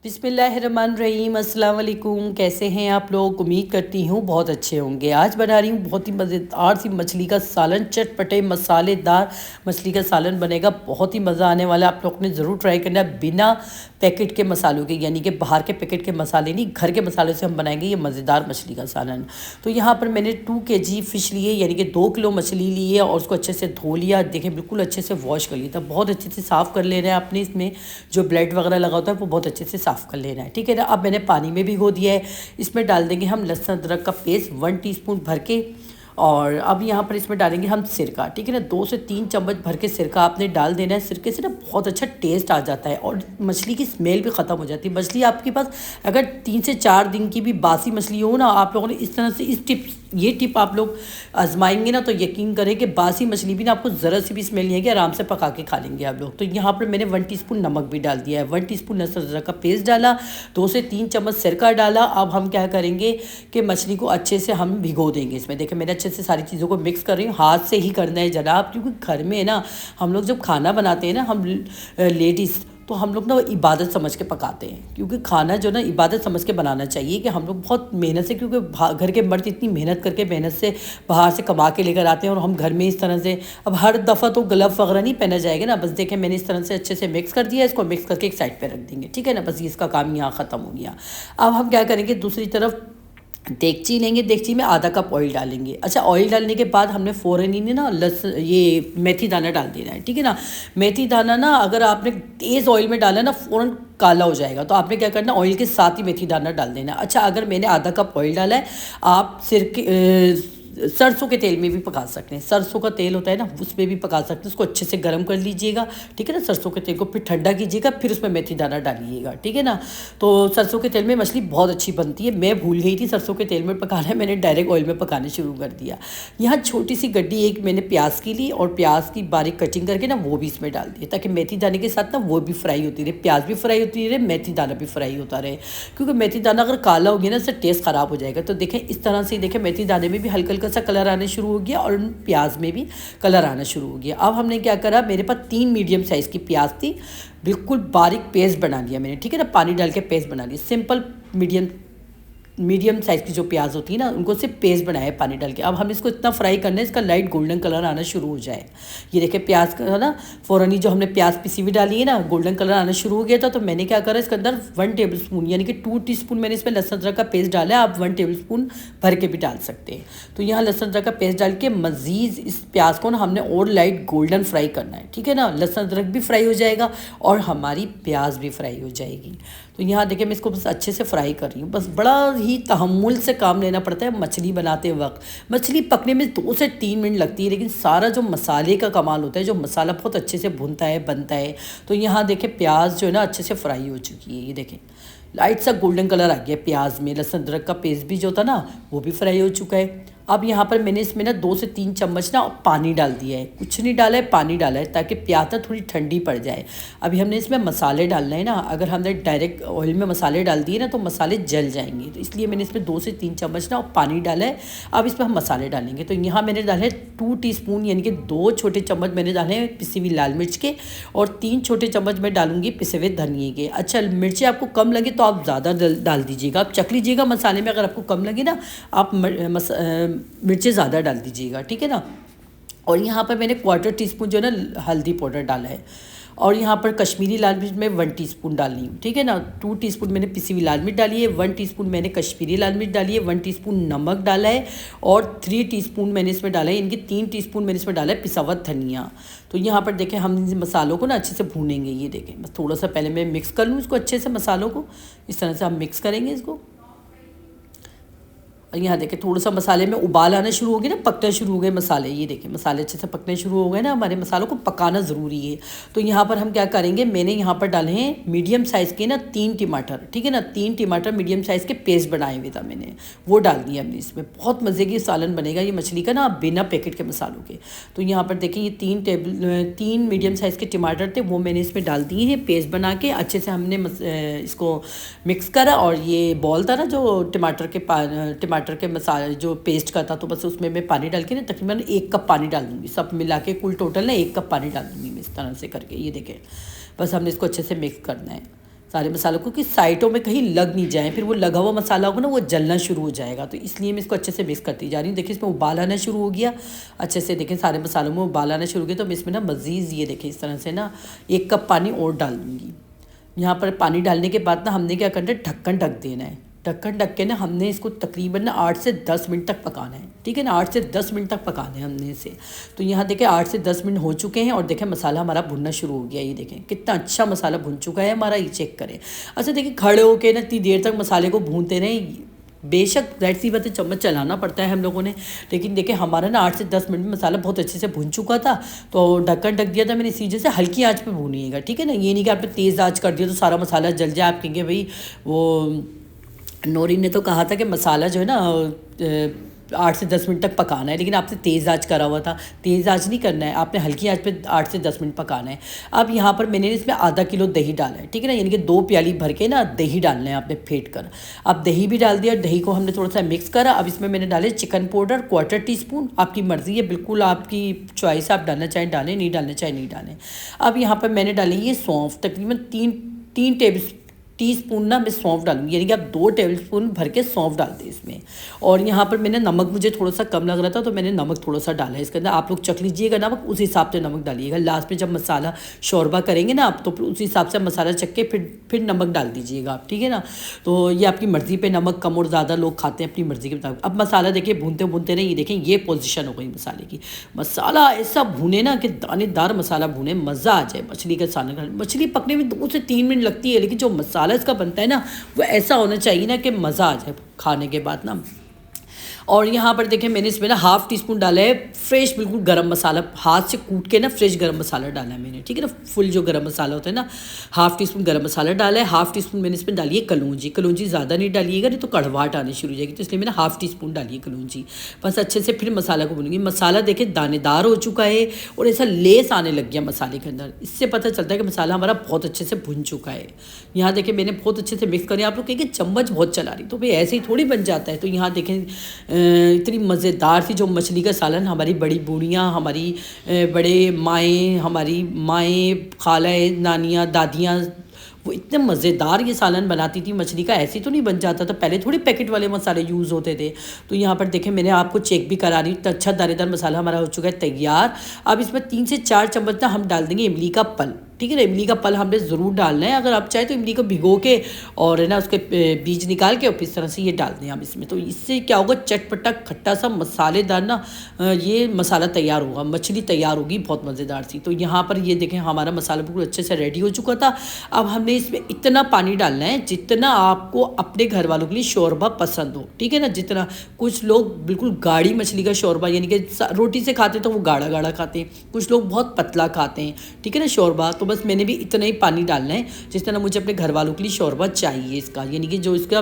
बिस्मिल्लाहिर्रहमानिर्रहीम, अस्सलाम वालेकुम। कैसे हैं आप लोग? उम्मीद करती हूँ बहुत अच्छे होंगे। आज बना रही हूँ बहुत ही मज़ेदार सी मछली का सालन, चटपटे मसालेदार मछली का सालन बनेगा। बहुत ही मज़ा आने वाला है। आप लोग ने ज़रूर ट्राई करना है, बिना पैकेट के मसालों के, यानी कि बाहर के पैकेट के मसाले नहीं, घर के मसाले से हम बनाएंगे ये मज़ेदार मछली का सालन। तो यहाँ पर मैंने 2 kg फ़िश लिए, यानी कि 2 किलो मछली ली है और उसको अच्छे से धो लिया। देखें बिल्कुल अच्छे से वॉश कर लिया था। बहुत अच्छे से साफ़ कर लेना है आपने, इसमें जो ब्लड वगैरह लगा होता है वो बहुत अच्छे से साफ़ कर लेना है, ठीक है ना। अब मैंने पानी में भिगो दिया है। इसमें डाल देंगे हम लहसुन अदरक का पेस्ट 1 टीस्पून भर के। और अब यहाँ पर इसमें डालेंगे हम सिरका, ठीक है ना। 2 से 3 चम्मच भर के सिरका आपने डाल देना है। सिरके से ना बहुत अच्छा टेस्ट आ जाता है और मछली की स्मेल भी ख़त्म हो जाती है। मछली आपके पास अगर 3 से 4 दिन की भी बासी मछली हो ना, आप लोगों ने इस तरह से ये टिप आप लोग आजमाएंगे ना, तो यकीन करें कि बासी मछली भी ना आपको ज़रा सी भी स्मेल नहीं आएगी, आराम से पका के खा लेंगे आप लोग। तो यहाँ पर मैंने 1 टीस्पून नमक भी डाल दिया है, 1 टीस्पून लहसुन अदरक का पेस्ट डाला, 2 से 3 चम्मच सिरका डाला। अब हम क्या करेंगे कि मछली को अच्छे से हम भिगो देंगे इसमें। देखिए मैंने अच्छे से सारी चीज़ों को मिक्स कर रही हूँ। हाथ से ही करना है जनाब, क्योंकि घर में ना हम लोग जब खाना बनाते हैं ना, हम लेडीज़, तो हम लोग ना इबादत समझ के पकाते हैं, क्योंकि खाना जो ना इबादत समझ के बनाना चाहिए। कि हम लोग बहुत मेहनत से, क्योंकि घर के मर्द इतनी मेहनत करके मेहनत से बाहर से कमा के लेकर आते हैं, और हम घर में इस तरह से, अब हर दफ़ा तो ग्लव वगैरह नहीं पहना जाएगा ना। बस देखें मैंने इस तरह से अच्छे से मिक्स कर दिया। इसको मिक्स करके एक साइड पर रख देंगे, ठीक है ना। बस ये इसका काम यहाँ ख़त्म हो गया। अब हम क्या करेंगे, दूसरी तरफ देगची लेंगे। देगची में आधा कप ऑयल डालेंगे। अच्छा, ऑयल डालने के बाद हमने फ़ौरन ही ना ये मेथी दाना डाल देना है, ठीक है ना। मेथी दाना ना अगर आपने तेज़ ऑयल में डाला ना, फ़ौरन काला हो जाएगा। तो आपने क्या करना, ऑयल के साथ ही मेथी दाना डाल देना। अच्छा, अगर मैंने आधा कप ऑयल डाला है, आप सरसों के तेल में भी पका सकते हैं। सरसों का तेल होता है ना, उसमें भी पका सकते हैं। उसको अच्छे से गर्म कर लीजिएगा, ठीक है ना। सरसों के तेल को फिर ठंडा कीजिएगा, फिर उसमें मेथी दाना डालिएगा, ठीक है ना। तो सरसों के तेल में मछली बहुत अच्छी बनती है। मैं भूल गई थी सरसों के तेल में पकाना, मैंने डायरेक्ट ऑयल में पकाना शुरू कर दिया। यहाँ छोटी सी गड्डी एक मैंने प्याज की ली, और प्याज की बारीक कटिंग करके ना वो भी इसमें डाल दिया, ताकि मेथी दाने के साथ ना वो भी फ्राई होती रहे, प्याज भी फ्राई होती रहे, मेथी दाना भी फ्राई होता रहे। क्योंकि मेथी दाना अगर काला हो गया ना, इससे टेस्ट ख़राब हो जाएगा। तो देखें इस तरह से, देखें मेथी दाने में भी हल्का हल्का सा कलर आने शुरू हो गया, और प्याज में भी कलर आना शुरू हो गया। अब हमने क्या करा, मेरे पास 3 मीडियम साइज़ की प्याज थी, बिल्कुल बारीक पेस्ट बना लिया मैंने, ठीक है ना। पानी डाल के पेस्ट बना लिया, सिंपल मीडियम साइज़ की जो प्याज होती है ना, उनको सिर्फ पेस्ट बनाया है पानी डाल के। अब हम इसको इतना फ्राई करना है, इसका लाइट गोल्डन कलर आना शुरू हो जाए। ये देखिए प्याज का ना फ़ौरन ही जो हमने प्याज पिसी हुई डाली है ना, गोल्डन कलर आना शुरू हो गया था। तो मैंने क्या करा, इसके अंदर 1 टेबल स्पून यानी कि 2 टीस्पून मैंने इसमें लहसुन अदरक का पेस्ट डाला है। आप 1 टेबल स्पून भर के भी डाल सकते हैं। तो यहाँ लहसुन अदरक का पेस्ट डाल के मज़ीद इस प्याज को ना हमने और लाइट गोल्डन फ्राई करना है, ठीक है ना। लहसुन अदरक भी फ्राई हो जाएगा और हमारी प्याज भी फ्राई हो जाएगी। तो यहाँ देखिए मैं इसको बस अच्छे से फ्राई कर रही हूँ। बस बड़ा ही तहम्मुल से काम लेना पड़ता है मछली बनाते वक्त। मछली पकने में 2 से 3 मिनट लगती है, लेकिन सारा जो मसाले का कमाल होता है, जो मसाला बहुत अच्छे से भुनता है, बनता है। तो यहाँ देखें प्याज जो है ना अच्छे से फ्राई हो चुकी है। ये देखें लाइट सा गोल्डन कलर आ गया प्याज में। लहसुन अदरक का पेस्ट भी जो था ना वो भी फ्राई हो चुका है। अब यहाँ पर मैंने इसमें ना 2 से 3 चम्मच ना पानी डाल दिया है। कुछ नहीं डाला है, पानी डाला है, ताकि प्याज ना थोड़ी ठंडी पड़ जाए। अभी हमने इसमें मसाले डालना है ना, अगर हमने डायरेक्ट ऑयल में मसाले डाल दिए ना तो मसाले जल जाएंगे। तो इसलिए मैंने इसमें 2 से 3 चम्मच ना पानी डाला है। अब इसमें हम मसाले डालेंगे। तो यहाँ मैंने डाले हैं 2 टीस्पून यानी कि 2 छोटे चम्मच मैंने डाले हैं पिसी हुई लाल मिर्च के, और 3 छोटे चम्मच मैं डालूंगी पिसे हुए धनिए के। अच्छा, मिर्ची आपको कम लगे तो आप ज़्यादा डाल दीजिएगा, आप चख लीजिएगा मसाले में। अगर आपको कम लगे ना, आप मिर्चें ज़्यादा डाल दीजिएगा, ठीक है ना। और यहाँ पर मैंने 1/4 टीस्पून जो है ना हल्दी पाउडर डाला है, और यहाँ पर कश्मीरी लाल मिर्च मैं 1 टीस्पून डाली हूँ, ठीक है ना। 2 टीस्पून मैंने पिसी हुई लाल मिर्च डाली है, 1 टीस्पून मैंने कश्मीरी लाल मिर्च डाली है, 1 टीस्पून नमक डाला है, और 3 टीस्पून मैंने इसमें डाला है, इनकी 3 टीस्पून मैंने इसमें डाला है पिसा हुआ धनिया। तो यहाँ पर देखें हम इन मसालों को ना अच्छे से भूनेंगे। ये देखें बस थोड़ा सा पहले मैं मिक्स कर लूँ इसको अच्छे से, मसालों को इस तरह से हम मिक्स करेंगे इसको। और यहाँ देखें थोड़ा सा मसाले में उबाल आना शुरू हो गया ना, पकना शुरू हो गए मसाले। ये देखें मसाले अच्छे से पकने शुरू हो गए ना, हमारे मसालों को पकाना ज़रूरी है। तो यहाँ पर हम क्या करेंगे, मैंने यहाँ पर डाले हैं मीडियम साइज़ के ना 3 टमाटर, ठीक है ना। 3 टमाटर मीडियम साइज़ के पेस्ट बनाए हुए था मैंने, वो डाल दिया हमने इसमें। बहुत मज़े की सालन बनेगा ये मछली का ना, बिना पैकेट के मसालों के। तो यहाँ पर देखें ये 3 मीडियम साइज़ के टमाटर थे, वो मैंने इसमें डाल दिए हैं पेस्ट बना के। अच्छे से हमने इसको मिक्स करा, और ये बॉल था ना जो टमाटर के मसाले जो पेस्ट का था, तो बस उसमें मैं पानी डाल के ना तकरीबन 1 कप पानी डाल दूँगी, सब मिला के कुल टोटल ना 1 कप पानी डाल दूँगी मैं इस तरह से करके। ये देखें बस हमने इसको अच्छे से मिक्स करना है। सारे मसालों को कि साइडों में कहीं लग नहीं जाए, फिर वो लगा हुआ मसाला होगा ना वो जलना शुरू हो जाएगा। तो इसलिए मैं इसको अच्छे से मिक्स करती जा रही हूँ। देखिए इसमें उबाल आना शुरू हो गया अच्छे से, देखिए सारे मसालों में उबाल आना शुरू हो गया। तो मैं इसमें ना मज़ीद ये देखिए इस तरह से ना 1 कप पानी और डाल दूँगी। यहाँ पर पानी डालने के बाद ना हमने क्या करना है, ढक्कन ढक देना है। ढक्कन ढक के ना हमने इसको तकरीबन ना 8 से 10 मिनट तक पकाना है, ठीक है ना, 8 से 10 मिनट तक पकाना है हमने इसे। तो यहाँ देखें 8 से 10 मिनट हो चुके हैं और देखें मसाला हमारा भुनना शुरू हो गया। ये देखें कितना अच्छा मसाला भुन चुका है हमारा, ये चेक करें। अच्छा देखिए खड़े होके ना इतनी देर तक मसाले को भूनते रहें, बेशक ज़ाहिर सी बात है चम्मच चलाना पड़ता है हम लोगों ने, लेकिन देखिए हमारा ना 8 से 10 मिनट में मसाला बहुत अच्छे से भुन चुका था। तो ढक्कन ढक दिया था मैंने इसी वजह से, हल्की आंच पे भूनिएगा, ठीक है ना। ये नहीं कि आपने तेज़ आंच कर दिया तो सारा मसाला जल जाए। आप कहेंगे भाई वो नौरी ने तो कहा था कि मसाला जो है ना 8 से 10 मिनट तक पकाना है, लेकिन आपने तेज़ आंच करा हुआ था। तेज़ आंच नहीं करना है, आपने हल्की आंच पे 8 से 10 मिनट पकाना है। अब यहाँ पर मैंने इसमें आधा किलो दही डाला है, ठीक है ना, यानी कि 2 प्याली भर के ना दही डालना है आपने फेंट कर। अब दही भी डाल दिया, दही को हमने थोड़ा सा मिक्स करा। अब इसमें मैंने डाले चिकन पाउडर 1/4 टीस्पून, आपकी मर्ज़ी है, बिल्कुल आपकी चॉइस, आप डालना चाहें डालें, नहीं डालना चाहें नहीं डालें। अब यहाँ पर मैंने डाली ये सौंफ, तकरीबन 3 टेबल टीस्पून ना मैं सौंफ डालूंगी, यानी कि आप 2 टेबलस्पून भर के सौंफ डाल दें इसमें। और यहाँ पर मैंने नमक, मुझे थोड़ा सा कम लग रहा था तो मैंने नमक थोड़ा सा डाला है इसके अंदर। आप लोग चख लीजिएगा नमक, उस हिसाब से नमक डालिएगा। लास्ट में जब मसाला शोरबा करेंगे ना आप, तो उस हिसाब से मसाला चख के फिर नमक डाल दीजिएगा आप, ठीक है ना। तो ये आपकी मर्ज़ी पे, नमक कम और ज़्यादा लोग खाते हैं अपनी मर्ज़ी के मुताबिक। अब मसाला देखिए भूनते भूनते नहीं, ये देखें ये पोजीशन हो गई मसाले की। मसाला ऐसा भूने ना कि दानेदार मसाला भूने, मज़ा आ जाए मछली का सालन। मछली पकने में 2 से 3 मिनट लगती है, लेकिन जो मसाला इसका बनता है ना वो ऐसा होना चाहिए ना कि मज़ा आ जाए खाने के बाद ना। और यहाँ पर देखें मैंने इसमें ना 1/2 टीस्पून डाला है फ्रेश बिल्कुल गरम मसाला, हाथ से कूट के ना फ्रेश गरम मसाला डाला है मैंने, ठीक है ना, फुल जो गरम मसाला होता है ना। 1/2 टीस्पून गरम मसाला डाला है। 1/2 टीस्पून मैंने इसमें डाली है कलौंजी। कलौंजी ज़्यादा नहीं डालिएगा, नहीं तो कड़वाहट आनी शुरू हो जाएगी, तो इसलिए मैंने 1/2 टीस्पून डाली है कलौंजी। बस अच्छे से फिर मसाला को भूनूंगी। मसाला देखें दानेदार हो चुका है और ऐसा लेस आने लग गया मसाले के अंदर, इससे पता चलता है कि मसाला हमारा बहुत अच्छे से भुन चुका है। यहाँ देखें मैंने बहुत अच्छे से मिक्स करें। आप लोग कहेंगे चम्मच बहुत चला रही, तो भाई ऐसे ही थोड़ी बन जाता है। तो यहाँ देखें इतनी मज़ेदार सी जो मछली का सालन हमारी बड़ी बूढ़ियाँ, हमारी बड़े माएँ, हमारी माएँ, खालाएँ, नानियाँ, दादियाँ, वो इतने मज़ेदार ये सालन बनाती थी मछली का। ऐसे तो नहीं बन जाता था, पहले थोड़ी पैकेट वाले मसाले यूज़ होते थे। तो यहाँ पर देखें मैंने आपको चेक भी करा रही हूँ, तो अच्छा दानेदार मसाला हमारा हो चुका है तैयार। अब इसमें 3 से 4 चम्मच ना हम डाल देंगे इमली का पल, ठीक है ना। इमली का पल हमने ज़रूर डालना है। अगर आप चाहें तो इमली को भिगो के और है ना उसके बीज निकाल के और इस तरह से ये डाल दें हम इसमें। तो इससे क्या होगा, चटपटा खट्टा सा मसालेदार ना ये मसाला तैयार होगा, मछली तैयार होगी बहुत मज़ेदार सी। तो यहाँ पर ये देखें हमारा मसाला बिल्कुल अच्छे से रेडी हो चुका था। अब हमने इसमें इतना पानी डालना है जितना आपको अपने घर वालों के लिए शोरबा पसंद हो, ठीक है ना। जितना, कुछ लोग बिल्कुल गाढ़ी मछली का शोरबा यानी कि रोटी से खाते तो वो गाढ़ा गाढ़ा खाते हैं, कुछ लोग बहुत पतला खाते हैं, ठीक है ना शोरबा। तो बस मैंने भी इतना ही पानी डालना है जिस तरह मुझे अपने घर वालों के लिए शोरबा चाहिए इसका, यानी कि जो इसका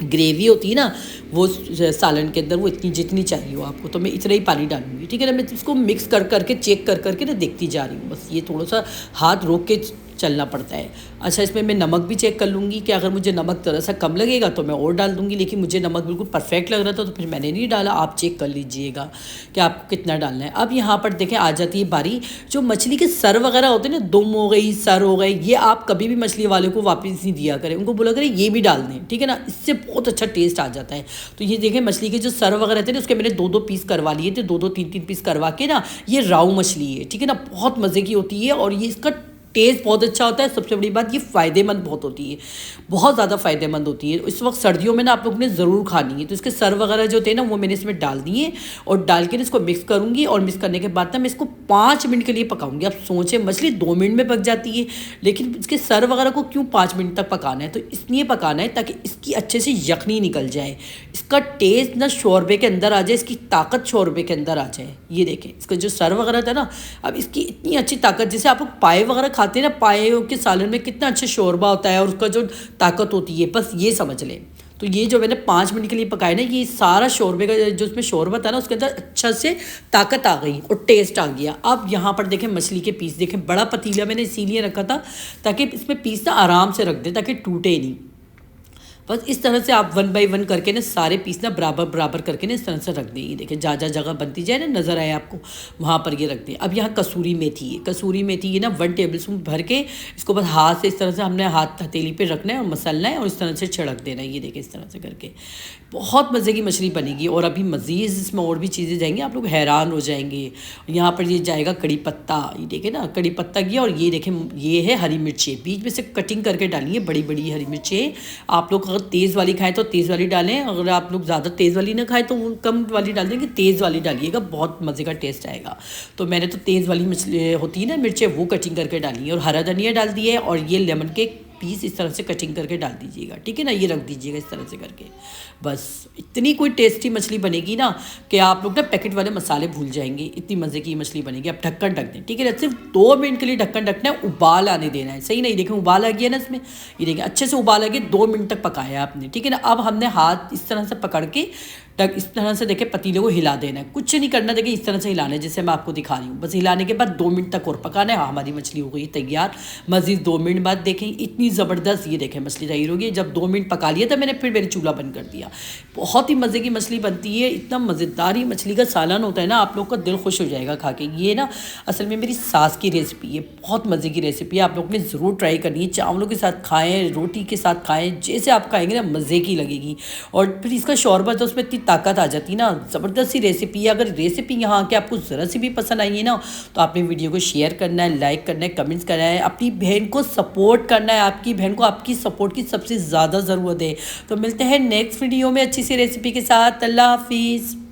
ग्रेवी होती है ना वो सालन के अंदर वो इतनी जितनी चाहिए हो आपको, तो मैं इतना ही पानी डालूंगी, ठीक है ना। मैं इसको मिक्स कर करके चेक कर करके ना देखती जा रही हूँ, बस ये थोड़ा सा हाथ रोक के चलना पड़ता है। अच्छा इसमें मैं नमक भी चेक कर लूँगी कि अगर मुझे नमक थोड़ा सा कम लगेगा तो मैं और डाल दूँगी, लेकिन मुझे नमक बिल्कुल परफेक्ट लग रहा था तो फिर मैंने नहीं डाला। आप चेक कर लीजिएगा कि आपको कितना डालना है। अब यहाँ पर देखें आ जाती है बारी, जो मछली के सर वगैरह होते हैं ना, दुम हो गई, सर हो गए, ये आप कभी भी मछली वाले को वापस नहीं दिया करें, उनको बोला करें ये भी डाल दें, ठीक है ना, इससे बहुत अच्छा टेस्ट आ जाता है। तो ये देखें मछली के जो सर वगैरह थे ना उसके मैंने 2-2 पीस करवा लिए थे, 2-2 3-3 पीस करवा के ना। ये राऊ मछली है, ठीक है ना, बहुत मज़े की होती है और ये इसका टेस्ट बहुत अच्छा होता है। सबसे बड़ी बात ये फ़ायदेमंद बहुत होती है, बहुत ज़्यादा फ़ायदेमंद होती है। इस वक्त सर्दियों में ना आप लोग ने ज़रूर खानी है। तो इसके सर वगैरह जो थे ना वो मैंने इसमें डाल दिए और डाल के इसको मिक्स करूँगी और मिक्स करने के बाद ना मैं इसको 5 मिनट के लिए पकाऊंगी। आप सोचें मछली 2 मिनट में पक जाती है, लेकिन इसके सर वगैरह को क्यों 5 मिनट तक पकाना है? तो इसलिए पकाना है ताकि इसकी अच्छे से यखनी निकल जाए, इसका टेस्ट ना शोरबे के अंदर आ जाए, इसकी ताकत शोरबे के अंदर आ जाए। ये देखें इसका जो सर वगैरह था ना, अब इसकी इतनी अच्छी ताकत, जैसे आप लोग पाए वगैरह खाते हैं ना, पाए के सालन में कितना अच्छा शोरबा होता है और उसका जो ताकत होती है, बस ये समझ लें। तो ये जो मैंने 5 मिनट के लिए पकाया ना, ये सारा शोरबे का जो इसमें शोरबा था ना उसके अंदर अच्छा से ताकत आ गई और टेस्ट आ गया। अब यहाँ पर देखें मछली के पीस देखें, बड़ा पतीला मैंने इसीलिए रखा था ताकि इसमें पीस ना आराम से रख दे ताकि टूटे नहीं। बस इस तरह से आप 1 बाई 1 करके ना सारे पीस ना बराबर बराबर करके ना इस तरह से रख दें। ये देखिए जहाँ जहाँ जगह बनती जाए ना नज़र आए आपको, वहाँ पर ये रख दें। अब यहाँ कसूरी मेथी है, कसूरी मेथी ये ना 1 टेबल स्पून भर के इसको बस हाथ से इस तरह से हमने हाथ हथेली पे रखना है और मसलना है और इस तरह से छिड़क देना है। ये देखिए इस तरह से करके बहुत मज़े की मछली बनेगी। और अभी मज़ीद इसमें और भी चीज़ें जाएंगी, आप लोग हैरान हो जाएंगे। यहाँ पर ये जाएगा कड़ी पत्ता, ये देखें ना कड़ी पत्ता किया, और ये देखें ये है हरी मिर्चें, बीच में से कटिंग करके डालिए बड़ी बड़ी हरी मिर्चें। आप लोग अगर तेज़ वाली खाएं तो तेज़ वाली डालें, अगर आप लोग ज़्यादा तेज़ वाली ना खाएं तो कम वाली डाल देंगे, तेज़ वाली डालिएगा, बहुत मज़े का टेस्ट आएगा। तो मैंने तो तेज़ वाली मछली होती है ना मिर्चें, वो कटिंग करके डाली है, और हरा धनिया डाल दिए, और ये लेमन के पीस इस तरह से कटिंग करके डाल दीजिएगा, ठीक है ना। ये रख दीजिएगा इस तरह से करके। बस इतनी कोई टेस्टी मछली बनेगी ना कि आप लोग ना पैकेट वाले मसाले भूल जाएंगे, इतनी मज़े की मछली बनेगी। अब ढक्कन ढक दें, ठीक है ना, सिर्फ 2 मिनट के लिए ढक्कन ढकना है, उबाल आने देना है। सही नहीं, देखें उबाल आ गया ना इसमें, ये देखिए अच्छे से उबाल आ गया, 2 मिनट तक पकाया आपने, ठीक है ना। अब हमने हाथ इस तरह से पकड़ के इस तरह से देखे पतीले को हिला देना है, कुछ नहीं करना, देखिए इस तरह से हिलाना है जैसे मैं आपको दिखा रही हूँ। बस हिलाने के बाद 2 मिनट तक और पकाना है। हाँ, हमारी मछली हो गई तैयार। मज़ीद 2 मिनट बाद देखें इतनी ज़बरदस्त ये देखें मछली तैयार होगी। जब 2 मिनट पका लिया था मैंने, फिर मैंने चूल्हा बंद कर दिया। बहुत ही मज़े की मछली बनती है, इतना मज़ेदार ही मछली का सालन होता है ना, आप लोग का दिल खुश हो जाएगा खा के। ये ना असल में मेरी सास की रेसिपी है, बहुत मज़े की रेसिपी है, आप लोग ने ज़रूर ट्राई करनी है। चावलों के साथ खाएँ, रोटी के साथ खाएँ, जैसे आप खाएँगे ना मज़े की लगेगी। और फिर इसका शौरबा तो उसमें इतनी ताकत आ जाती है ना, ज़बरदस्त सी रेसिपी है। अगर रेसिपी यहाँ के आपको ज़रा सी भी पसंद आई है ना, तो आपने वीडियो को शेयर करना है, लाइक करना है, कमेंट्स करना है, अपनी बहन को सपोर्ट करना है। आपकी बहन को आपकी सपोर्ट की सबसे ज़्यादा ज़रूरत है। तो मिलते हैं नेक्स्ट वीडियो में अच्छी सी रेसिपी के साथ। अल्लाह हाफिज़।